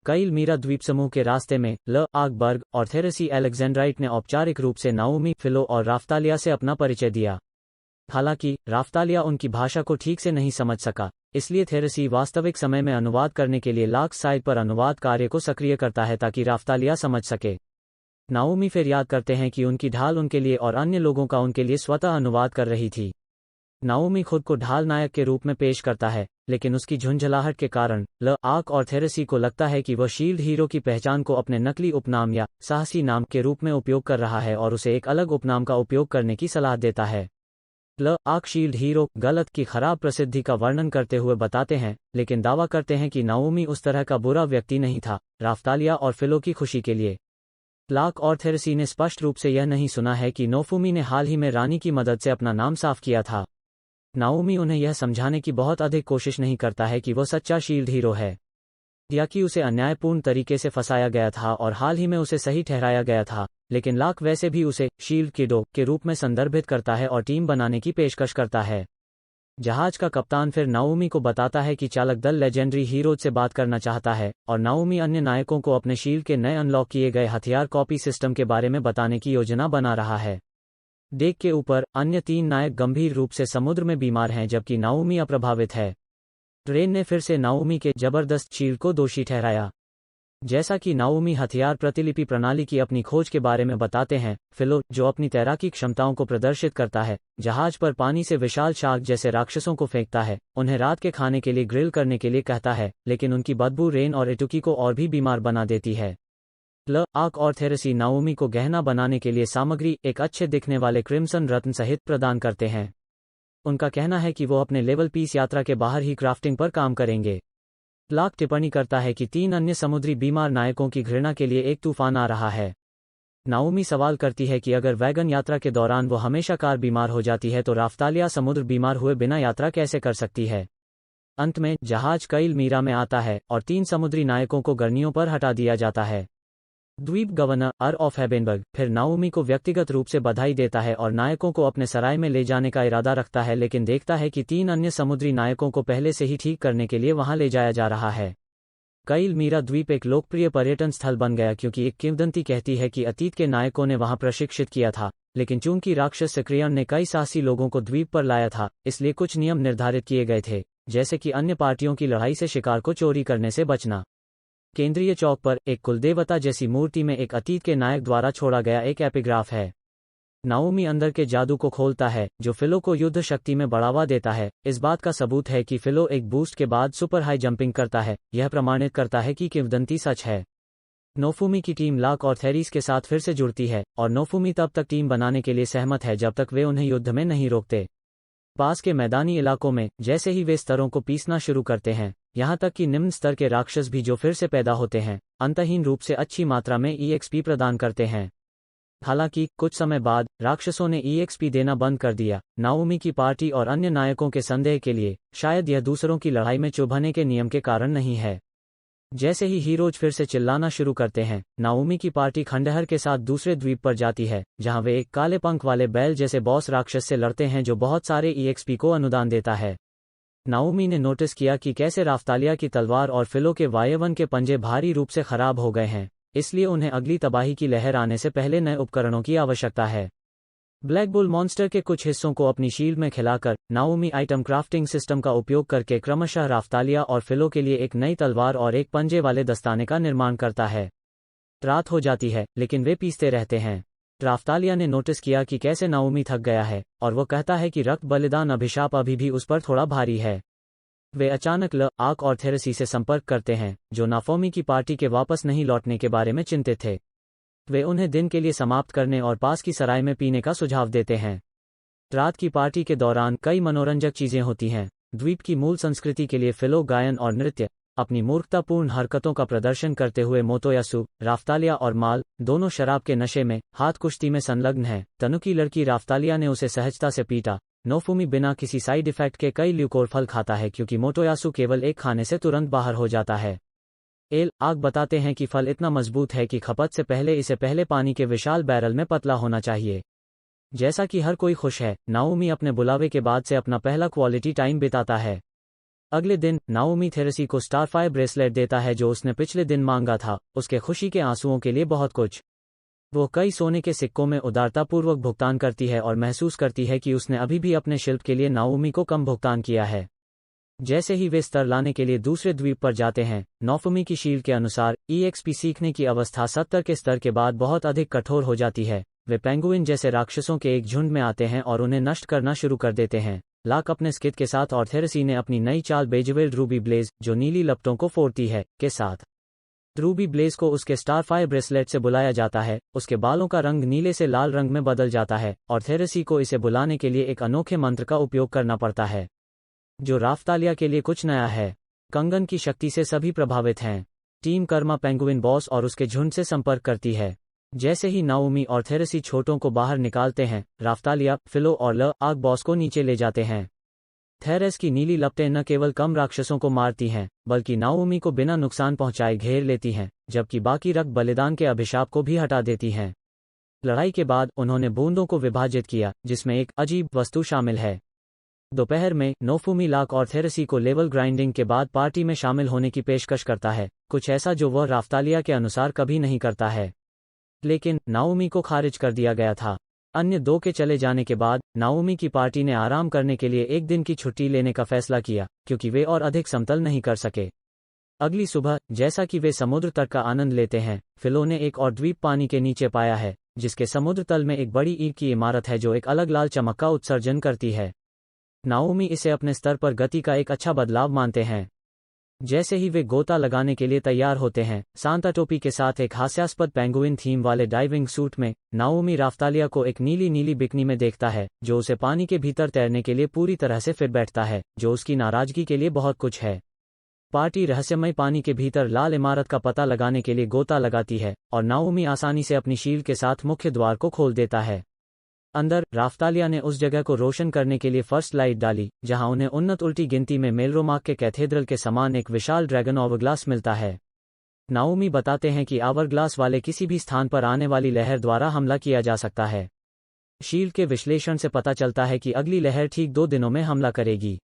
कई मीरा द्वीप समूह के रास्ते में ल आगबर्ग और थेरेसी एलेक्जेंड्राइट ने औपचारिक रूप से नाओमी, फिलो और राफ्तालिया से अपना परिचय दिया। हालांकि राफ्तालिया उनकी भाषा को ठीक से नहीं समझ सका, इसलिए थेरेसी वास्तविक समय में अनुवाद करने के लिए लाक्स साइट पर अनुवाद कार्य को सक्रिय करता है ताकि राफ्तालिया समझ सके। नाओमी फिर याद करते हैं कि उनकी ढाल उनके लिए और अन्य लोगों का उनके लिए स्वतः अनुवाद कर रही थी। नाओमी खुद को ढाल नायक के रूप में पेश करता है, लेकिन उसकी झुंझलाहट के कारण ल आक और थेरेसी को लगता है कि वह शील्ड हीरो की पहचान को अपने नकली उपनाम या साहसी नाम के रूप में उपयोग कर रहा है और उसे एक अलग उपनाम का उपयोग करने की सलाह देता है। ल आक शील्ड हीरो गलत की खराब प्रसिद्धि का वर्णन करते हुए बताते हैं, लेकिन दावा करते हैं कि नाओमी उस तरह का बुरा व्यक्ति नहीं था, राफ्तालिया और फिलो की खुशी के लिए। लाक और थेरेसी ने स्पष्ट रूप से यह नहीं सुना है कि नोफुमी ने हाल ही में रानी की मदद से अपना नाम साफ किया था। नाओमी उन्हें यह समझाने की बहुत अधिक कोशिश नहीं करता है कि वह सच्चा शील्ड हीरो है या कि उसे अन्यायपूर्ण तरीके से फंसाया गया था और हाल ही में उसे सही ठहराया गया था, लेकिन लाक वैसे भी उसे शील्ड किडो के रूप में संदर्भित करता है और टीम बनाने की पेशकश करता है। जहाज का कप्तान फिर नाओमी को बताता है कि चालक दल लेजेंडरी हीरोज से बात करना चाहता है और नाओमी अन्य नायकों को अपने शील्ड के नए अनलॉक किए गए हथियार कॉपी सिस्टम के बारे में बताने की योजना बना रहा है। डेक के ऊपर अन्य 3 नायक गंभीर रूप से समुद्र में बीमार हैं जबकि नाओमी अप्रभावित है। रेन ने फिर से नाओमी के जबरदस्त शील्ड को दोषी ठहराया। जैसा कि नाओमी हथियार प्रतिलिपि प्रणाली की अपनी खोज के बारे में बताते हैं, फिलो, जो अपनी तैराकी क्षमताओं को प्रदर्शित करता है, जहाज पर पानी से विशाल शार्क जैसे राक्षसों को फेंकता है, उन्हें रात के खाने के लिए ग्रिल करने के लिए कहता है, लेकिन उनकी बदबू रेन और इटुकी को और भी बीमार बना देती है। ल आक और थेरेसी नाओमी को गहना बनाने के लिए सामग्री एक अच्छे दिखने वाले क्रिम्सन रत्न सहित प्रदान करते हैं। उनका कहना है कि वो अपने लेवल 20 यात्रा के बाहर ही क्राफ्टिंग पर काम करेंगे। लाक टिप्पणी करता है कि 3 अन्य समुद्री बीमार नायकों की घृणा के लिए एक तूफान आ रहा है। नाओमी सवाल करती है कि अगर वैगन यात्रा के दौरान वो हमेशा कार बीमार हो जाती है तो राफ्तालिया समुद्र बीमार हुए बिना यात्रा कैसे कर सकती है। अंत में जहाज कईल मीरा में आता है और 3 समुद्री नायकों को गर्नियों पर हटा दिया जाता है। द्वीप गवर्नर अर ऑफ हेबेनबर्ग फिर नाओमी को व्यक्तिगत रूप से बधाई देता है और नायकों को अपने सराय में ले जाने का इरादा रखता है, लेकिन देखता है कि 3 अन्य समुद्री नायकों को पहले से ही ठीक करने के लिए वहां ले जाया जा रहा है। कईल मीरा द्वीप एक लोकप्रिय पर्यटन स्थल बन गया क्योंकि एक किंवदंती कहती है कि अतीत के नायकों ने वहां प्रशिक्षित किया था, लेकिन चूंकि राक्षस सक्रियण ने कई साहसी लोगों को द्वीप पर लाया था, इसलिए कुछ नियम निर्धारित किए गए थे, जैसे कि अन्य पार्टियों की लड़ाई से शिकार को चोरी करने से बचना। केंद्रीय चौक पर एक कुलदेवता जैसी मूर्ति में एक अतीत के नायक द्वारा छोड़ा गया एक एपिग्राफ है। नाओमी अंदर के जादू को खोलता है जो फिलो को युद्ध शक्ति में बढ़ावा देता है। इस बात का सबूत है कि फिलो एक बूस्ट के बाद सुपर हाई जंपिंग करता है। यह प्रमाणित करता है कि किंवदंती सच है। नोफुमी की टीम लाक और थेरिस के साथ फिर से जुड़ती है और नोफुमी तब तक टीम बनाने के लिए सहमत है जब तक वे उन्हें युद्ध में नहीं रोकते। पास के मैदानी इलाकों में जैसे ही वे स्तरों को पीसना शुरू करते हैं, यहाँ तक कि निम्न स्तर के राक्षस भी जो फिर से पैदा होते हैं, अंतहीन रूप से अच्छी मात्रा में EXP प्रदान करते हैं। हालांकि कुछ समय बाद राक्षसों ने EXP देना बंद कर दिया। नाओमी की पार्टी और अन्य नायकों के संदेह के लिए शायद यह दूसरों की लड़ाई में चुभने के नियम के कारण नहीं है। जैसे ही हीरोज फिर से चिल्लाना शुरू करते हैं, नाओमी की पार्टी खंडहर के साथ दूसरे द्वीप पर जाती है, जहां वे एक काले पंख वाले बैल जैसे बॉस राक्षस से लड़ते हैं जो बहुत सारे EXP को अनुदान देता है। नाओमी ने नोटिस किया कि कैसे राफ्तालिया की तलवार और फिलो के वायवन के पंजे भारी रूप से खराब हो गए हैं, इसलिए उन्हें अगली तबाही की लहर आने से पहले नए उपकरणों की आवश्यकता है। ब्लैक बुल मॉन्स्टर के कुछ हिस्सों को अपनी शील्ड में खिलाकर नाओमी आइटम क्राफ्टिंग सिस्टम का उपयोग करके क्रमशः राफ्तालिया और फिलो के लिए एक नई तलवार और एक पंजे वाले दस्ताने का निर्माण करता है। रात हो जाती है, लेकिन वे पीसते रहते हैं। राफ्तालिया ने नोटिस किया कि कैसे नाओमी थक गया है और वो कहता है कि रक्त बलिदान अभिशाप अभी भी उस पर थोड़ा भारी है। वे अचानक ल आक और थेरेसी से संपर्क करते हैं, जो नाफोमी की पार्टी के वापस नहीं लौटने के बारे में चिंतित थे। वे उन्हें दिन के लिए समाप्त करने और पास की सराय में पीने का सुझाव देते हैं। रात की पार्टी के दौरान कई मनोरंजक चीजें होती हैं। द्वीप की मूल संस्कृति के लिए फिलो गायन और नृत्य, अपनी मूर्खतापूर्ण हरकतों का प्रदर्शन करते हुए मोतोयासु, राफ्तालिया और माल दोनों शराब के नशे में हाथ कुश्ती में संलग्न हैं। तनु की लड़की राफ्तालिया ने उसे सहजता से पीटा। नोफुमी बिना किसी साइड इफेक्ट के कई ल्यूकोर फल खाता है क्योंकि मोटोयासु केवल एक खाने से तुरंत बाहर हो जाता है। एल आग बताते हैं कि फल इतना मजबूत है कि खपत से पहले इसे पहले पानी के विशाल बैरल में पतला होना चाहिए। जैसा कि हर कोई खुश है, नाओमी अपने बुलावे के बाद से अपना पहला क्वालिटी टाइम बिताता है। अगले दिन नाओमी थेरेसी को स्टारफायर ब्रेसलेट देता है जो उसने पिछले दिन मांगा था, उसके खुशी के आंसुओं के लिए बहुत कुछ। वो कई सोने के सिक्कों में उदारतापूर्वक भुगतान करती है और महसूस करती है कि उसने अभी भी अपने शिल्प के लिए नाओमी को कम भुगतान किया है। जैसे ही वे स्तर लाने के लिए दूसरे द्वीप पर जाते हैं, नोफुमी की शील्ड के अनुसार EXP सीखने की अवस्था 70 के स्तर के बाद बहुत अधिक कठोर हो जाती है। वे पेंगुइन जैसे राक्षसों के एक झुंड में आते हैं और उन्हें नष्ट करना शुरू कर देते हैं। लाक अपने स्किद के साथ और थेरेसी ने अपनी नई चाल बेजवेल्ड रूबी ब्लेज, जो नीली लपटों को फोड़ती है, के साथ। रूबी ब्लेज को उसके स्टारफायर ब्रेसलेट से बुलाया जाता है, उसके बालों का रंग नीले से लाल रंग में बदल जाता है, और थेरेसी को इसे बुलाने के लिए एक अनोखे मंत्र का उपयोग करना पड़ता है, जो राफ्तालिया के लिए कुछ नया है। कंगन की शक्ति से सभी प्रभावित हैं। टीम कर्मा पेंगुइन बॉस और उसके झुंड से संपर्क करती है। जैसे ही नाओमी और थेरेसी छोटों को बाहर निकालते हैं, राफ्तालिया, फिलो और ल आग बॉस को नीचे ले जाते हैं। थेरेस की नीली लपटें न केवल कम राक्षसों को मारती हैं, बल्कि नाओमी को बिना नुकसान पहुंचाए घेर लेती हैं, जबकि बाकी रक्त बलिदान के अभिशाप को भी हटा देती हैं। लड़ाई के बाद उन्होंने बूंदों को विभाजित किया, जिसमें एक अजीब वस्तु शामिल है। दोपहर में नोफुमी लाक और थेरेसी को लेवल ग्राइंडिंग के बाद पार्टी में शामिल होने की पेशकश करता है, कुछ ऐसा जो वह राफ्तालिया के अनुसार कभी नहीं करता है। लेकिन नाओमी को खारिज कर दिया गया था। अन्य दो के चले जाने के बाद नाओमी की पार्टी ने आराम करने के लिए एक दिन की छुट्टी लेने का फैसला किया, क्योंकि वे और अधिक समतल नहीं कर सके। अगली सुबह, जैसा कि वे समुद्र तट का आनंद लेते हैं, फिलो ने एक और द्वीप पानी के नीचे पाया है, जिसके समुद्र तल में एक बड़ी ईंट की इमारत है जो एक अलग लाल चमक का उत्सर्जन करती है। नाओमी इसे अपने स्तर पर गति का एक अच्छा बदलाव मानते हैं। जैसे ही वे गोता लगाने के लिए तैयार होते हैं, सांता टोपी के साथ एक हास्यास्पद पेंगुइन थीम वाले डाइविंग सूट में, नाओमी राफ्तालिया को एक नीली नीली बिकनी में देखता है, जो उसे पानी के भीतर तैरने के लिए पूरी तरह से फिट बैठता है, जो उसकी नाराजगी के लिए बहुत कुछ है। पार्टी रहस्यमय पानी के भीतर लाल इमारत का पता लगाने के लिए गोता लगाती है, और नाओमी आसानी से अपनी शील्ड के साथ मुख्य द्वार को खोल देता है। अंदर, राफ्तालिया ने उस जगह को रोशन करने के लिए फर्स्ट लाइट डाली, जहां उन्हें उन्नत उल्टी गिनती में मेलरोमार्क के कैथेड्रल के समान एक विशाल ड्रैगन आवरग्लास मिलता है। नाओमी बताते हैं कि आवरग्लास वाले किसी भी स्थान पर आने वाली लहर द्वारा हमला किया जा सकता है। शील्ड के विश्लेषण से पता चलता है कि अगली लहर ठीक 2 दिनों में हमला करेगी।